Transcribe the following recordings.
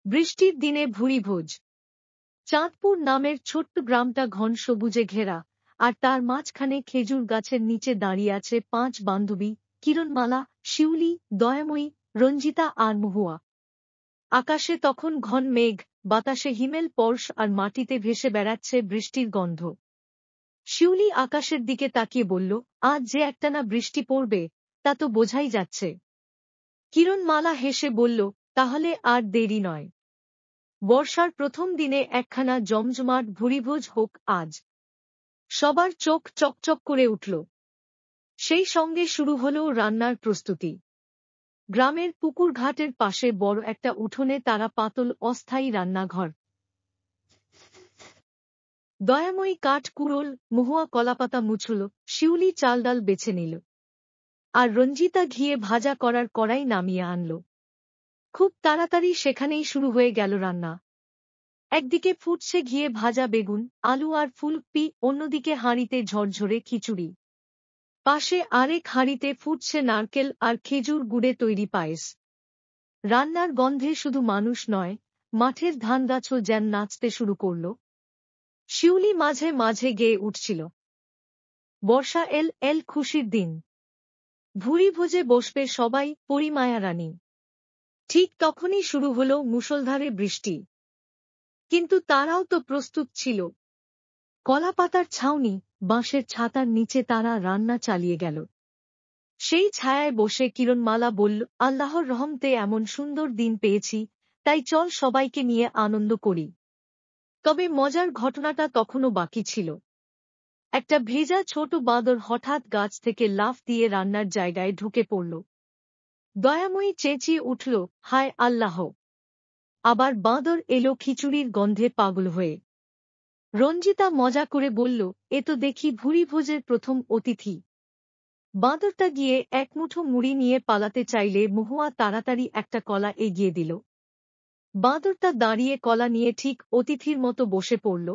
বৃষ্টির দিনে ভুরিভোজ। চাঁদপুর নামের ছোট্ট গ্রামটা ঘন সবুজে ঘেরা, আর তার মাঝখানে খেজুর গাছের নিচে দাঁড়িয়ে আছে 5 বান্ধবী, কিরণমালা, শিউলি, দয়াময়ী, রঞ্জিতা আর মহুয়া। আকাশে তখন ঘন মেঘ, বাতাসে হিমেল পরশ আর মাটিতে ভেসে বেড়াচ্ছে বৃষ্টির গন্ধ। শিউলি আকাশের দিকে তাকিয়ে বলল, আজ যে একটানা বৃষ্টি পড়বে তা তো বোঝাই যাচ্ছে। কিরণমালা হেসে বলল, তাহলে আর দেরি নয়। বর্ষার প্রথম দিনে একখানা জমজমাট ভুরিভোজ হোক আজ। সবার চোখ চকচক করে উঠল। সেই সঙ্গে শুরু হলো রান্নার প্রস্তুতি। গ্রামের পুকুর ঘাটের পাশে বড় একটা উঠোনে তারা পাতল অস্থায়ী রান্নাঘর। দয়াময়ী কাঠ কুড়োল, মহুয়া কলাপাতা মুছল, শিউলি চাল ডাল বেছে নিল, আর রঞ্জিতা ঘিয়ে ভাজা করার কড়াই নামিয়ে আনল। খুব তাড়াতাড়ি সেখানেই শুরু হয়ে গেল রান্না। একদিকে ফুটছে ঘিয়ে ভাজা বেগুন, আলু আর ফুলকপি, অন্যদিকে হাঁড়িতে ঝরঝরে খিচুড়ি। পাশে আরেক হাঁড়িতে ফুটছে নারকেল আর খেজুর গুড়ে তৈরি পায়েস। রান্নার গন্ধে শুধু মানুষ নয়, মাঠের ধানগাছও যেন নাচতে শুরু করল। শিউলি মাঝে মাঝে গেয়ে উঠছিল, বর্ষা এল এল খুশির দিন। ভুরিভোজে বসবে সবাই, পরিমায়া রানী। ঠিক তখনই শুরু হলো মুষলধারে বৃষ্টি। কিন্তু তারাও তো প্রস্তুত ছিল। কলাপাতার ছাউনি, বাঁশের ছাতার নিচে তারা রান্না চালিয়ে গেল। সেই ছায়ায় বসে কিরণমালা বলল, আল্লাহর রহমতে এমন সুন্দর দিন পেয়েছি, তাই চল সবাইকে নিয়ে আনন্দ করি। তবে মজার ঘটনাটা তখনও বাকি ছিল। একটা ভেজা ছোট বাঁদর হঠাৎ গাছ থেকে লাফ দিয়ে রান্নার জায়গায় ঢুকে পড়ল। দয়াময়ী চেঁচিয়ে উঠল, হায় আল্লাহ! আবার বাঁদর এলো খিচুড়ির গন্ধে পাগল হয়ে। রঞ্জিতা মজা করে বলল, এ তো দেখি ভুরিভোজের প্রথম অতিথি। বাঁদরটা গিয়ে এক মুঠো মুড়ি নিয়ে পালাতে চাইলে মহুয়া তাড়াতাড়ি একটা কলা এগিয়ে দিল। বাঁদরটা দাঁড়িয়ে কলা নিয়ে ঠিক অতিথির মতো বসে পড়ল।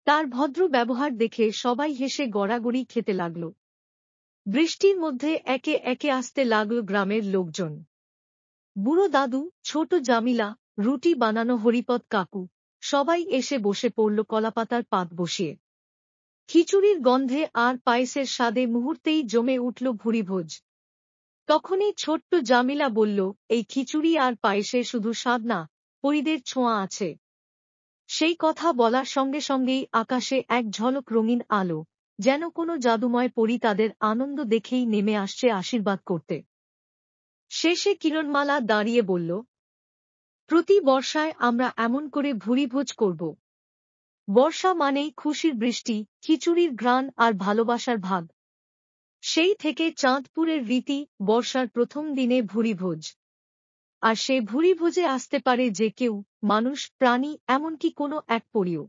তার ভদ্র ব্যবহার দেখে সবাই হেসে গড়াগড়ি খেতে লাগল। বৃষ্টির মধ্যে একে একে আসতে লাগল গ্রামের লোকজন। বুড়ো দাদু, ছোট জামিলা, রুটি বানানো হরিপদ কাকু, সবাই এসে বসে পড়ল কলাপাতার পাত বসিয়ে। খিচুড়ির গন্ধে আর পায়েসের স্বাদে মুহূর্তেই জমে উঠল ভুরিভোজ। তখনই ছোট্ট জামিলা বলল, এই খিচুড়ি আর পায়েসে শুধু স্বাদ না, পরীদের ছোঁয়া আছে। সেই কথা বলার সঙ্গে সঙ্গেই আকাশে এক ঝলক রঙিন আলো, যেন কোনো জাদুময় পরী তাদের আনন্দ দেখেই নেমে আসছে আশীর্বাদ করতে। শেষে কিরণমালা দাঁড়িয়ে বলল, প্রতি বর্ষায় আমরা এমন করে ভুরিভোজ করব। বর্ষা মানেই খুশির বৃষ্টি, খিচুড়ির ঘ্রাণ আর ভালোবাসার ভাগ। সেই থেকে চাঁদপুরের রীতি, বর্ষার প্রথম দিনে ভুরিভোজ। আর সে ভুরিভোজে আসতে পারে যে কেউ, মানুষ, প্রাণী, এমনকি কোনো এক পরীও।